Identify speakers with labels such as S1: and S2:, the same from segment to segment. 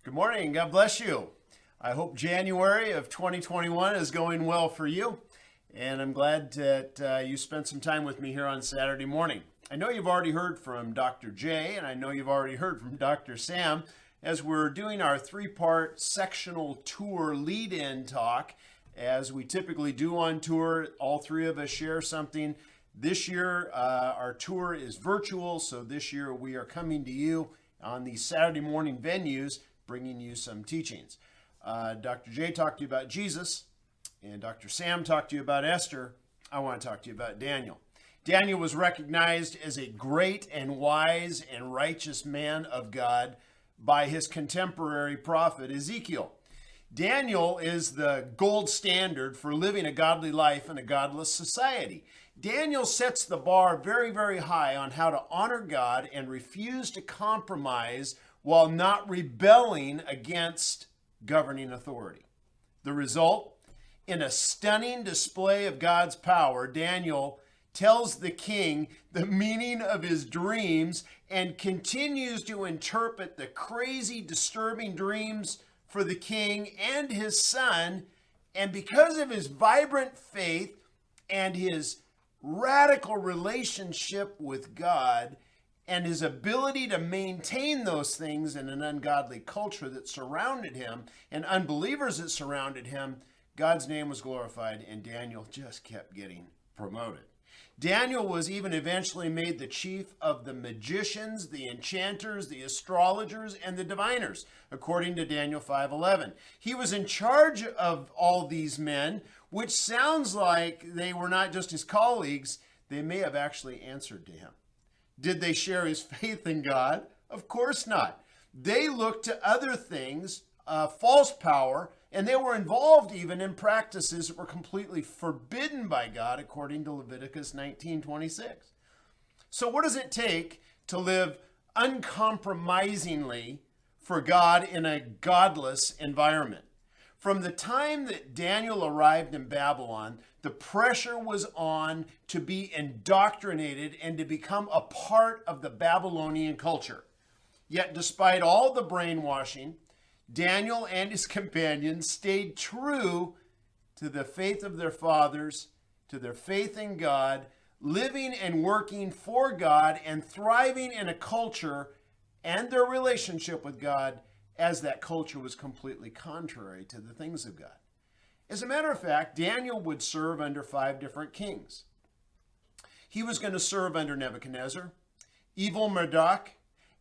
S1: Good morning. God bless you. I hope January of 2021 is going well for you. And I'm glad that you spent some time with me here on Saturday morning. I know you've already heard from Dr. J, and I know you've already heard from Dr. Sam as we're doing our three-part sectional tour lead-in talk. As we typically do on tour, all three of us share something. This year, our tour is virtual, so this year we are coming to you on these Saturday morning venues, bringing you some teachings. Dr. J talked to you about Jesus, and Dr. Sam talked to you about Esther. I want to talk to you about Daniel. Daniel was recognized as a great and wise and righteous man of God by his contemporary prophet Ezekiel. Daniel is the gold standard for living a godly life in a godless society. Daniel sets the bar very, very high on how to honor God and refuse to compromise while not rebelling against governing authority. The result, in a stunning display of God's power, Daniel tells the king the meaning of his dreams and continues to interpret the crazy, disturbing dreams for the king and his son. And because of his vibrant faith and his radical relationship with God, and his ability to maintain those things in an ungodly culture that surrounded him and unbelievers that surrounded him, God's name was glorified, and Daniel just kept getting promoted. Daniel was even eventually made the chief of the magicians, the enchanters, the astrologers, and the diviners, according to Daniel 5:11. He was in charge of all these men, which sounds like they were not just his colleagues, they may have actually answered to him. Did they share his faith in God? Of course not. They looked to other things, false power, and they were involved even in practices that were completely forbidden by God, according to Leviticus 19:26. So what does it take to live uncompromisingly for God in a godless environment? From the time that Daniel arrived in Babylon, the pressure was on to be indoctrinated and to become a part of the Babylonian culture. Yet despite all the brainwashing, Daniel and his companions stayed true to the faith of their fathers, to their faith in God, living and working for God and thriving in a culture and their relationship with God as that culture was completely contrary to the things of God. As a matter of fact, Daniel would serve under 5 different kings. He was going to serve under Nebuchadnezzar, Evil Merodach,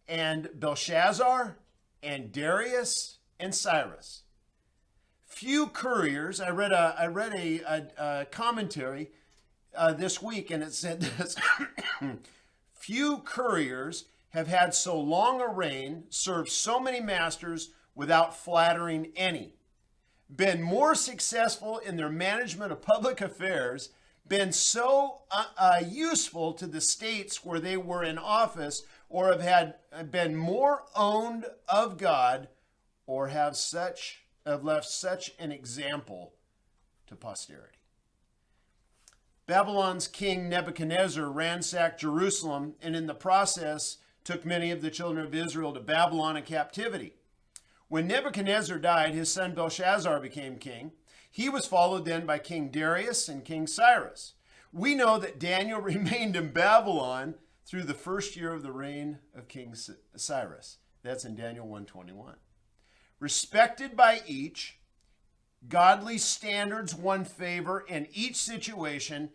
S1: and Belshazzar, and Darius, and Cyrus. Few couriers, I read a commentary this week, and it said this, few couriers have had so long a reign, served so many masters without flattering any, been more successful in their management of public affairs, been so useful to the states where they were in office, or been more owned of God, or have left such an example to posterity. Babylon's king Nebuchadnezzar ransacked Jerusalem, and in the process took many of the children of Israel to Babylon in captivity. When Nebuchadnezzar died, his son Belshazzar became king. He was followed then by King Darius and King Cyrus. We know that Daniel remained in Babylon through the first year of the reign of King Cyrus. That's in Daniel 1:21. Respected by each, godly standards won favor in each situation.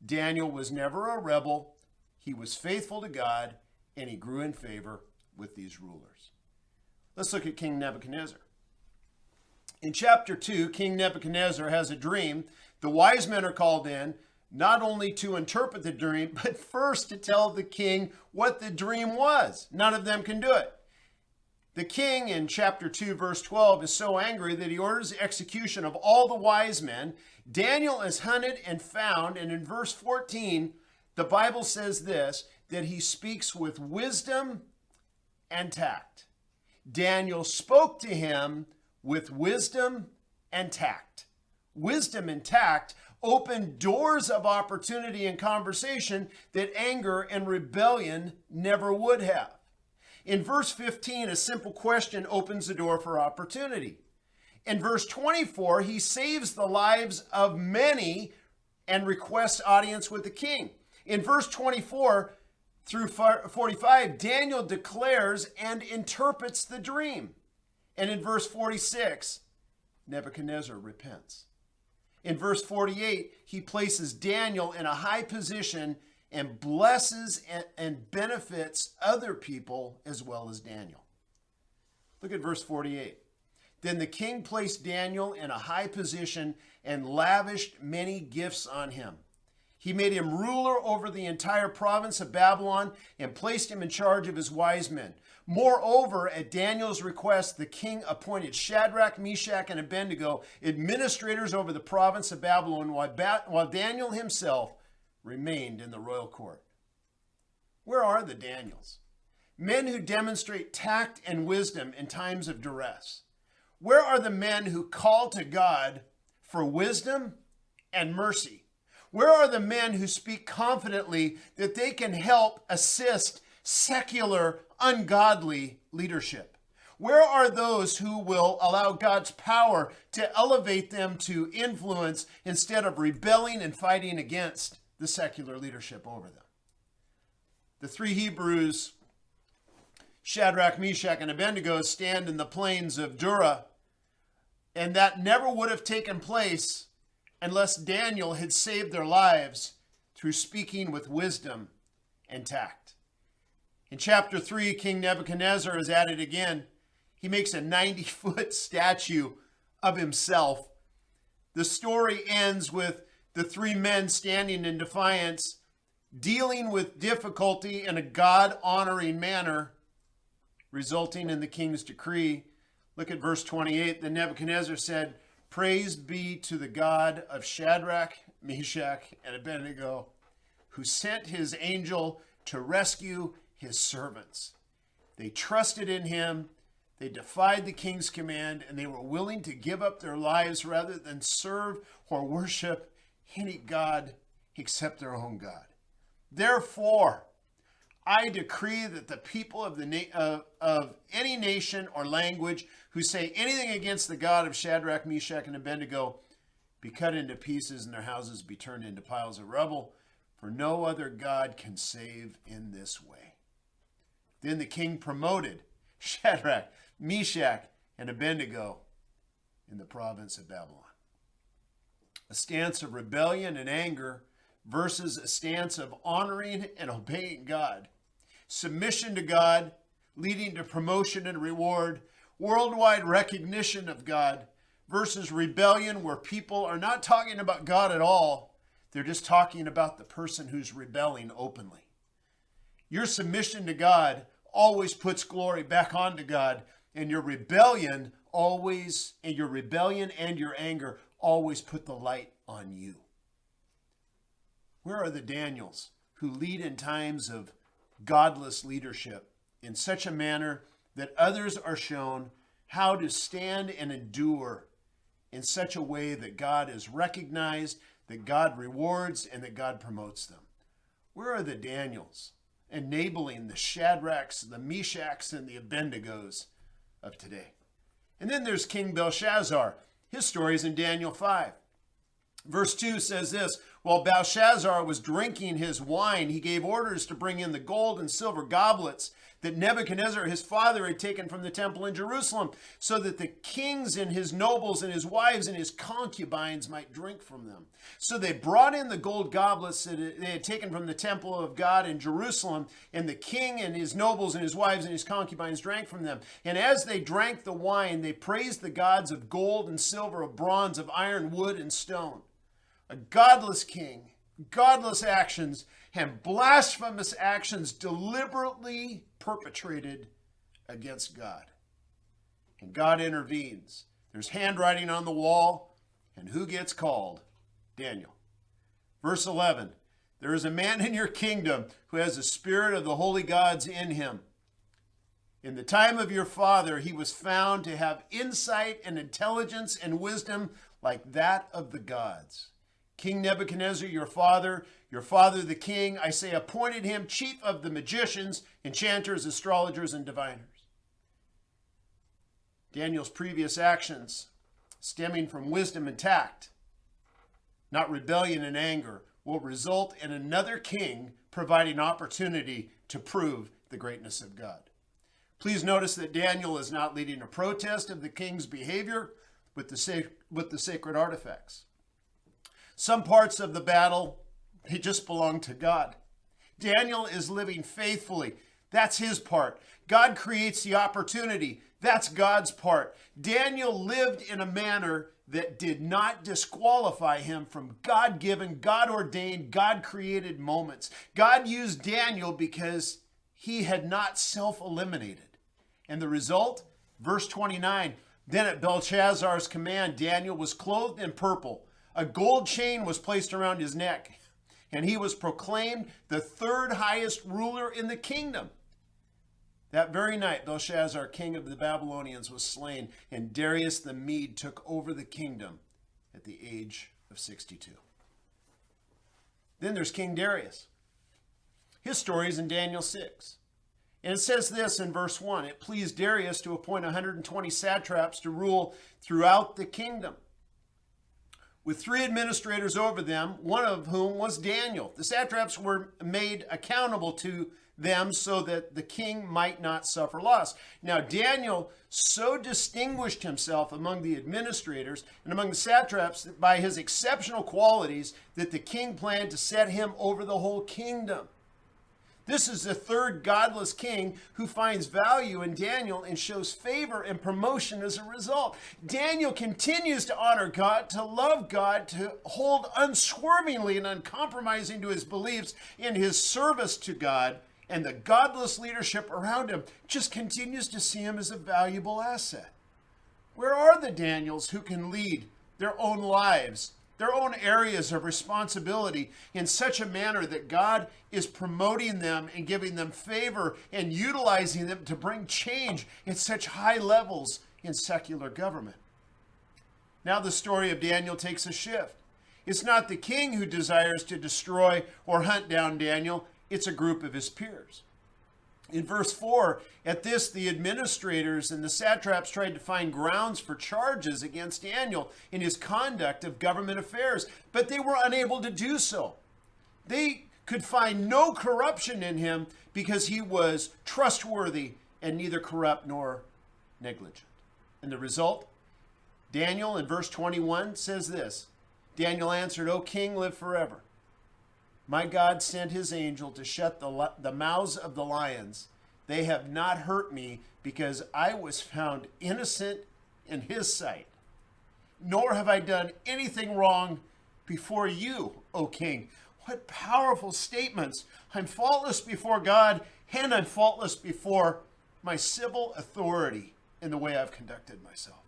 S1: Daniel was never a rebel. He was faithful to God, and he grew in favor with these rulers. Let's look at King Nebuchadnezzar. In chapter 2, King Nebuchadnezzar has a dream. The wise men are called in, not only to interpret the dream, but first to tell the king what the dream was. None of them can do it. The king in chapter 2, verse 12, is so angry that he orders the execution of all the wise men. Daniel is hunted and found, and in verse 14, the Bible says this, that he speaks with wisdom and tact. Daniel spoke to him with wisdom and tact. Wisdom and tact open doors of opportunity and conversation that anger and rebellion never would have. In verse 15, a simple question opens the door for opportunity. In verse 24, he saves the lives of many and requests audience with the king. In verse 24 through 45, Daniel declares and interprets the dream. And in verse 46, Nebuchadnezzar repents. In verse 48, he places Daniel in a high position and blesses and benefits other people as well as Daniel. Look at verse 48. Then the king placed Daniel in a high position and lavished many gifts on him. He made him ruler over the entire province of Babylon and placed him in charge of his wise men. Moreover, at Daniel's request, the king appointed Shadrach, Meshach, and Abednego administrators over the province of Babylon, while Daniel himself remained in the royal court. Where are the Daniels? Men who demonstrate tact and wisdom in times of duress. Where are the men who call to God for wisdom and mercy? Where are the men who speak confidently that they can help assist secular, ungodly leadership? Where are those who will allow God's power to elevate them to influence instead of rebelling and fighting against the secular leadership over them? The three Hebrews, Shadrach, Meshach, and Abednego, stand in the plains of Dura, and that never would have taken place unless Daniel had saved their lives through speaking with wisdom and tact. In chapter 3, King Nebuchadnezzar is at it again. He makes a 90-foot statue of himself. The story ends with the three men standing in defiance, dealing with difficulty in a God-honoring manner, resulting in the king's decree. Look at verse 28. Then Nebuchadnezzar said, "Praise be to the God of Shadrach, Meshach, and Abednego, who sent his angel to rescue his servants. They trusted in him, they defied the king's command, and they were willing to give up their lives rather than serve or worship any god except their own God. Therefore, I decree that the people of any nation or language who say anything against the God of Shadrach, Meshach, and Abednego be cut into pieces and their houses be turned into piles of rubble, for no other God can save in this way." Then the king promoted Shadrach, Meshach, and Abednego in the province of Babylon. A stance of rebellion and anger versus a stance of honoring and obeying God. Submission to God, leading to promotion and reward. Worldwide recognition of God versus rebellion, where people are not talking about God at all. They're just talking about the person who's rebelling openly. Your submission to God always puts glory back onto God, and your rebellion and your anger always put the light on you. Where are the Daniels who lead in times of godless leadership in such a manner that others are shown how to stand and endure in such a way that God is recognized, that God rewards, and that God promotes them? Where are the Daniels enabling the Shadrachs, the Meshachs, and the Abednegos of today? And then there's King Belshazzar. His story is in Daniel 5. Verse 2 says this: "While Belshazzar was drinking his wine, he gave orders to bring in the gold and silver goblets that Nebuchadnezzar his father had taken from the temple in Jerusalem, so that the kings and his nobles and his wives and his concubines might drink from them. So they brought in the gold goblets that they had taken from the temple of God in Jerusalem, and the king and his nobles and his wives and his concubines drank from them. And as they drank the wine, they praised the gods of gold and silver, of bronze, of iron, wood, and stone." A godless king, godless actions, and blasphemous actions deliberately perpetrated against God. And God intervenes. There's handwriting on the wall, and who gets called? Daniel. Verse 11, "There is a man in your kingdom who has the spirit of the holy gods in him. In the time of your father, he was found to have insight and intelligence and wisdom like that of the gods. King Nebuchadnezzar, your father the king, I say, appointed him chief of the magicians, enchanters, astrologers, and diviners. Daniel's previous actions, stemming from wisdom and tact, not rebellion and anger, will result in another king providing opportunity to prove the greatness of God. Please notice that Daniel is not leading a protest of the king's behavior with the sacred artifacts. Some parts of the battle, they just belong to God. Daniel is living faithfully. That's his part. God creates the opportunity. That's God's part. Daniel lived in a manner that did not disqualify him from God-given, God-ordained, God-created moments. God used Daniel because he had not self-eliminated. And the result, verse 29, then at Belshazzar's command, Daniel was clothed in purple. A gold chain was placed around his neck, and he was proclaimed the third highest ruler in the kingdom. That very night, Belshazzar, king of the Babylonians, was slain, and Darius the Mede took over the kingdom at the age of 62. Then there's King Darius. His story is in Daniel 6. And it says this in verse 1, it pleased Darius to appoint 120 satraps to rule throughout the kingdom, with 3 administrators over them, one of whom was Daniel. The satraps were made accountable to them so that the king might not suffer loss. Now Daniel so distinguished himself among the administrators and among the satraps by his exceptional qualities that the king planned to set him over the whole kingdom. This is the third godless king who finds value in Daniel and shows favor and promotion as a result. Daniel continues to honor God, to love God, to hold unswervingly and uncompromising to his beliefs in his service to God, and the godless leadership around him just continues to see him as a valuable asset. Where are the Daniels who can lead their own lives, their own areas of responsibility in such a manner that God is promoting them and giving them favor and utilizing them to bring change at such high levels in secular government? Now the story of Daniel takes a shift. It's not the king who desires to destroy or hunt down Daniel, it's a group of his peers. In verse 4, at this, the administrators and the satraps tried to find grounds for charges against Daniel in his conduct of government affairs, but they were unable to do so. They could find no corruption in him because he was trustworthy and neither corrupt nor negligent. And the result, Daniel in verse 21 says this, Daniel answered, O king, live forever. My God sent his angel to shut the mouths of the lions. They have not hurt me because I was found innocent in his sight. Nor have I done anything wrong before you, O king. What powerful statements. I'm faultless before God, and I'm faultless before my civil authority in the way I've conducted myself.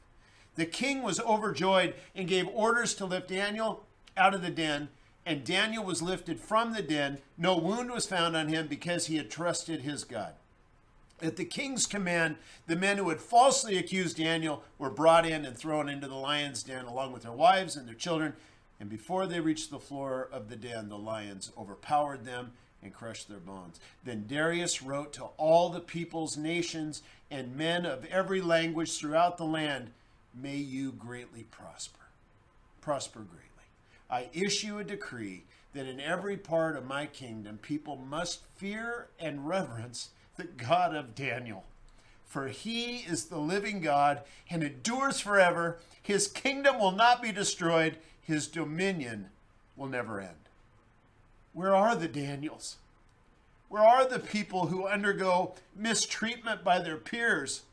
S1: The king was overjoyed and gave orders to lift Daniel out of the den. And Daniel was lifted from the den. No wound was found on him because he had trusted his God. At the king's command, the men who had falsely accused Daniel were brought in and thrown into the lion's den along with their wives and their children. And before they reached the floor of the den, the lions overpowered them and crushed their bones. Then Darius wrote to all the peoples, nations, and men of every language throughout the land, may you greatly prosper. Prosper greatly. I issue a decree that in every part of my kingdom, people must fear and reverence the God of Daniel. For he is the living God and endures forever. His kingdom will not be destroyed. His dominion will never end. Where are the Daniels? Where are the people who undergo mistreatment by their peers,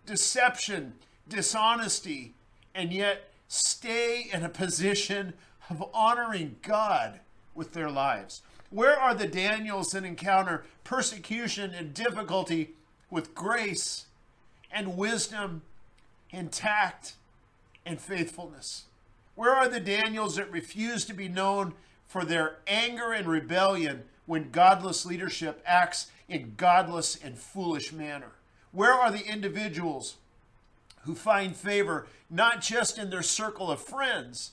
S1: deception, dishonesty, and yet stay in a position of honoring God with their lives? Where are the Daniels that encounter persecution and difficulty with grace and wisdom and tact and faithfulness? Where are the Daniels that refuse to be known for their anger and rebellion when godless leadership acts in godless and foolish manner? Where are the individuals who find favor not just in their circle of friends,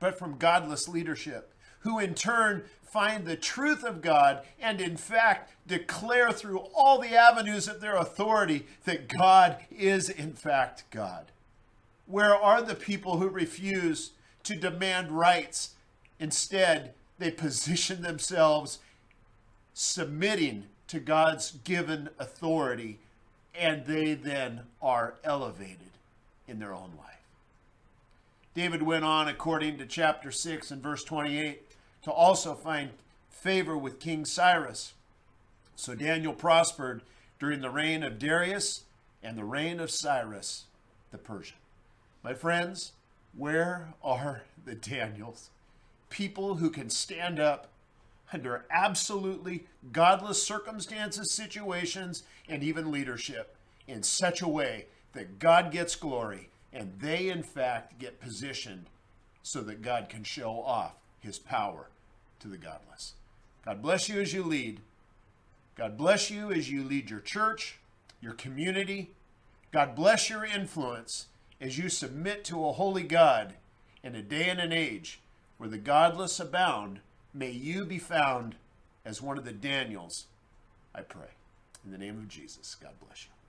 S1: but from godless leadership, who in turn find the truth of God and in fact declare through all the avenues of their authority that God is in fact God. Where are the people who refuse to demand rights? Instead, they position themselves submitting to God's given authority, and they then are elevated in their own life. David went on, according to chapter 6 and verse 28, to also find favor with King Cyrus. So Daniel prospered during the reign of Darius and the reign of Cyrus the Persian. My friends, where are the Daniels? People who can stand up under absolutely godless circumstances, situations, and even leadership in such a way that God gets glory and they in fact get positioned so that God can show off his power to the godless. God bless you as you lead. God bless you as you lead your church, your community. God bless your influence as you submit to a holy God in a day and an age where the godless abound. May you be found as one of the Daniels, I pray. In the name of Jesus, God bless you.